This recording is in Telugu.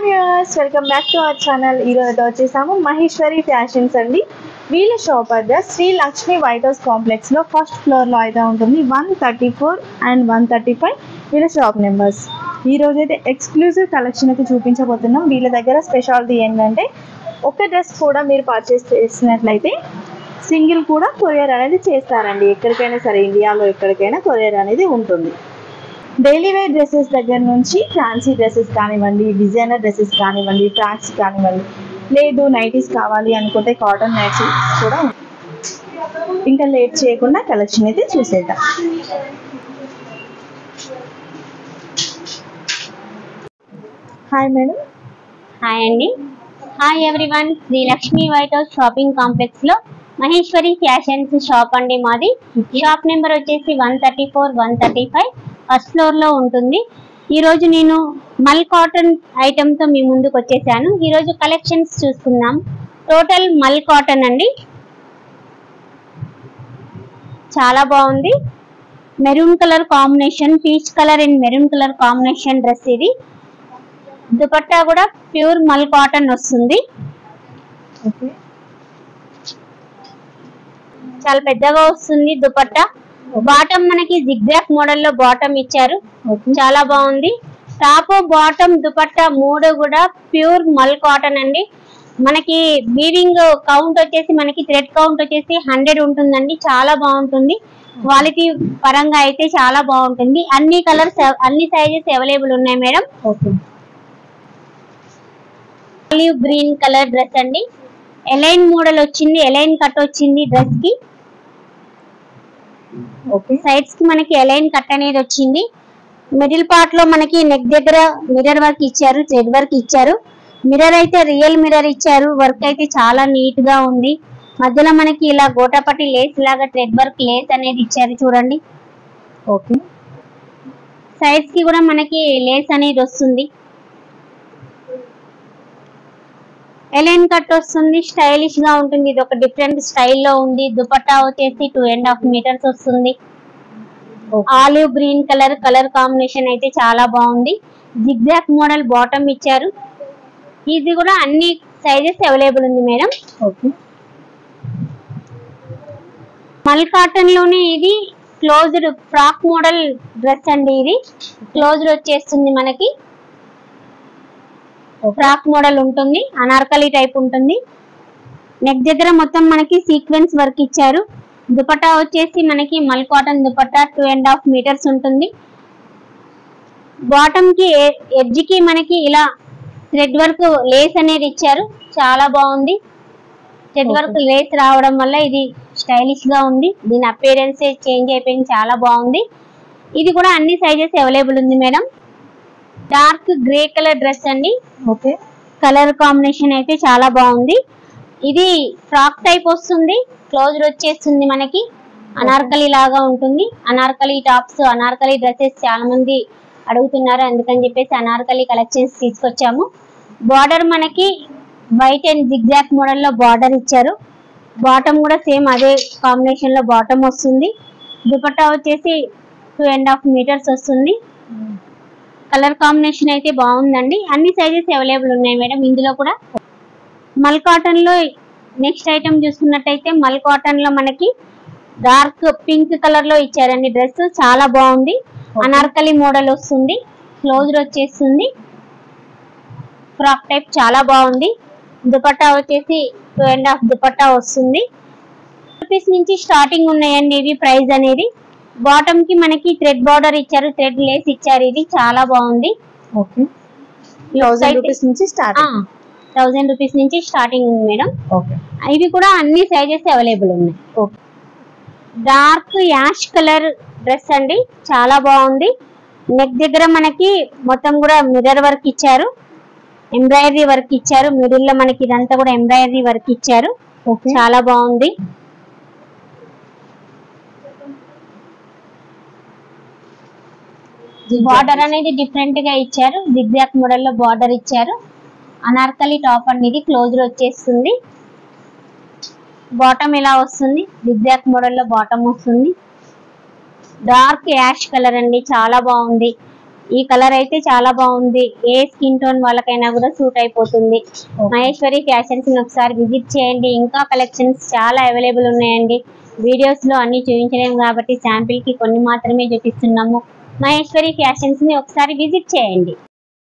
Hi viewers, welcome back to our channel. ఈరోజు వచ్చేసాము మహేశ్వరి ఫ్యాషన్స్ అండి. వీళ్ళ shop address Sri Lakshmi white house complex లో ఫస్ట్ ఫ్లోర్ లో అయితే ఉంటుంది. 134 and 135 వీళ్ళ షాప్ నెంబర్స్. ఈ రోజు అయితే ఎక్స్క్లూజివ్ కలెక్షన్ అయితే చూపించబోతున్నాం. వీళ్ళ దగ్గర స్పెషాలిటీ ఏంటంటే ఒక డ్రెస్ కూడా మీరు పర్చేస్ చేసినట్లయితే సింగిల్ కూడా కొరియర్ అనేది చేస్తారండి. ఎక్కడికైనా సరే, ఇండియాలో ఎక్కడికైనా కొరియర్ అనేది ఉంటుంది. డైలీ వేర్ డ్రెస్సెస్ దగ్గర నుంచి ఫ్యాన్సీ డ్రెస్సెస్ కానివ్వండి, డిజైనర్ డ్రెస్సెస్ కానివ్వండి, ఫ్రాక్స్ కానివ్వండి, లేదు నైటీస్ కావాలి అనుకుంటే కాటన్ నైటీస్ కూడా. ఇంకా లేట్ చేయకుండా కలెక్షన్ అయితే చూసేద్దాం. Hi madam. హాయ్ అండి. Hi everyone. Sri Lakshmi white house shopping complex లో మహేశ్వరి ఫ్యాషన్స్ షాప్ అండి మాది. షాప్ నెంబర్ వచ్చేసి 134, 135 ఫస్ట్ ఫ్లోర్ లో ఉంటుంది. ఈ రోజు నేను మల్ కాటన్ ఐటమ్ తో మీ ముందుకు వచ్చేసాను. ఈ రోజు కలెక్షన్స్ చూసుకుందాం. టోటల్ మల్ కాటన్ అండి, చాలా బాగుంది. Maroon colour combination, peach colour and maroon colour combination dress ఇది. దుపట్టా కూడా ప్యూర్ మల్ కాటన్ వస్తుంది. చాలా పెద్దగా వస్తుంది దుపట్టా. బాటమ్ మనకి జిగ్జాగ్ మోడల్ లో బాటమ్ ఇచ్చారు, చాలా బాగుంది. టాప్ బాటమ్ దుపట్టా మూడు కూడా ప్యూర్ మల్ కాటన్ అండి. మనకి వీవింగ్ కౌంట్ వచ్చేసి, మనకి థ్రెడ్ కౌంట్ వచ్చేసి 100 ఉంటుందండి. చాలా బాగుంటుంది. క్వాలిటీ పరంగా అయితే చాలా బాగుంటుంది. అన్ని కలర్స్, అన్ని సైజెస్ అవైలబుల్ ఉన్నాయి madam. Olive green colour dress అండి. ఎలైన్ మోడల్ వచ్చింది, ఎలైన్ కట్ వచ్చింది డ్రెస్ కి. సైడ్స్ కి మనకి ఎలైన్ కట్ అనేది వచ్చింది. మిడిల్ పార్ట్ లో మనకి నెక్ దగ్గర మిర్రర్ వర్క్ ఇచ్చారు, థ్రెడ్ వర్క్ ఇచ్చారు. మిర్రర్ అయితే రియల్ మిర్రర్ ఇచ్చారు. వర్క్ అయితే చాలా నీట్ గా ఉంది. మధ్యలో మనకి ఇలా గోటాపట్టి లేస్ లాగా థ్రెడ్ వర్క్ లేస్ అనేది ఇచ్చారు చూడండి. ఓకే. సైడ్స్ కి కూడా మనకి లేస్ అనేది వస్తుంది. ఎలైన్ కట్ వస్తుంది, స్టైలిష్ గా ఉంటుంది. ఇది ఒక డిఫరెంట్ స్టైల్లో ఉంది. దుపట్టా వచ్చేసి 2.5 మీటర్స్ వస్తుంది. ఆలివ్ గ్రీన్ కలర్ కాంబినేషన్ అయితే చాలా బాగుంది. జిగ్జాగ్ మోడల్ బాటమ్ ఇచ్చారు. ఇది కూడా అన్ని సైజెస్ అవైలబుల్ ఉంది మేడం. మల్ కాటన్ లోనే ఇది క్లోజ్డ్ ఫ్రాక్ మోడల్ డ్రెస్ అండి. ఇది క్లోజ్డ్ వచ్చేస్తుంది మనకి. ఫ్రాక్ మోడల్ ఉంటుంది, అనార్కలి టైప్ ఉంటుంది. నెక్ దగ్గర మొత్తం మనకి సీక్వెన్స్ వర్క్ ఇచ్చారు. దుపట్టా వచ్చేసి మనకి మల్ కాటన్ దుపట్టా 2.5 మీటర్స్ ఉంటుంది. బాటమ్ కి ఎడ్జ్ కి మనకి ఇలా థ్రెడ్ వర్క్ లేస్ అనేది ఇచ్చారు, చాలా బాగుంది. థ్రెడ్ వర్క్ లేస్ రావడం వల్ల ఇది స్టైలిష్ గా ఉంది. దీని అపియరెన్స్ చేంజ్ అయిపోయింది, చాలా బాగుంది. ఇది కూడా అన్ని సైజెస్ అవైలబుల్ ఉంది madam. Dark grey colour dress అండి. ఓకే. కలర్ కాంబినేషన్ అయితే చాలా బాగుంది. ఇది ఫ్రాక్ టైప్ వస్తుంది, క్లోజ్డ్ వచ్చేస్తుంది మనకి. అనార్కలి లాగా ఉంటుంది. అనార్కలి టాప్స్, అనార్కలి డ్రెస్సెస్ చాలా మంది అడుగుతున్నారు, అందుకని చెప్పేసి అనార్కలి కలెక్షన్స్ తీసుకొచ్చాము. బార్డర్ మనకి వైట్ అండ్ జిగ్జాగ్ మోడల్ లో బార్డర్ ఇచ్చారు. బాటమ్ కూడా సేమ్ అదే కాంబినేషన్ లో బాటమ్ వస్తుంది. దుపట్టా వచ్చేసి 2.5 మీటర్స్ వస్తుంది. కలర్ కాంబినేషన్ అయితే బాగుందండి. అన్ని సైజెస్ అవైలబుల్ ఉన్నాయి మేడం ఇందులో కూడా. మల్ కాటన్ లో నెక్స్ట్ ఐటమ్ చూసుకున్నట్టయితే, మల్ కాటన్ లో మనకి డార్క్ పింక్ కలర్ లో ఇచ్చారండి డ్రెస్, చాలా బాగుంది. అనార్కలి మోడల్ వస్తుంది, క్లోజ్డ్ వచ్చేస్తుంది. ఫ్రాక్ టైప్ చాలా బాగుంది. దుపట్టా వచ్చేసి 2.5 దుపట్టా వస్తుంది. రూపీస్ నుంచి స్టార్టింగ్ ఉన్నాయండి ఇవి ప్రైస్ అనేది. బాటమ్ కి మనకి థ్రెడ్ బార్డర్ ఇచ్చారు, థ్రెడ్ లేస్ ఇచ్చారు. ఇది చాలా బాగుంది. 1000 రూపీస్ నుంచి స్టార్ట్. 1000 రూపీస్ నుంచి స్టార్టింగ్ ఉంది మేడం. ఇవి కూడా అన్ని సైజెస్ అవైలబుల్ ఉన్నాయి. డార్క్ యాష్ కలర్ డ్రెస్ అండి, చాలా బాగుంది. నెక్ దగ్గర మనకి మొత్తం కూడా మిర్రర్ వర్క్ ఇచ్చారు, ఎంబ్రాయిడరీ వర్క్ ఇచ్చారు. మిడిల్ లో మనకి ఇదంతా కూడా ఎంబ్రాయిడరీ వర్క్ ఇచ్చారు, చాలా బాగుంది. బార్డర్ అనేది డిఫరెంట్ గా ఇచ్చారు, జిగ్జాగ్ మోడల్ లో బార్డర్ ఇచ్చారు. అనార్కలి టాప్ అనేది క్లోజ్డ్ వచ్చేస్తుంది. బాటమ్ ఇలా వస్తుంది, జిగ్జాగ్ మోడల్ లో బాటమ్ వస్తుంది. డార్క్ యాష్ కలర్ అండి, చాలా బాగుంది. ఈ కలర్ అయితే చాలా బాగుంది. ఏ స్కిన్ టోన్ వాళ్ళకైనా కూడా సూట్ అయిపోతుంది. మహేశ్వరి ఫ్యాషన్స్ ని ఒకసారి విజిట్ చేయండి. ఇంకా కలెక్షన్స్ చాలా అవైలబుల్ ఉన్నాయండి. వీడియోస్ లో అన్ని చూపించలేము కాబట్టి శాంపిల్ కి కొన్ని మాత్రమే చూపిస్తున్నాము. మహేశ్వరి ఫ్యాషన్స్ ని ఒకసారి విజిట్ చేయండి.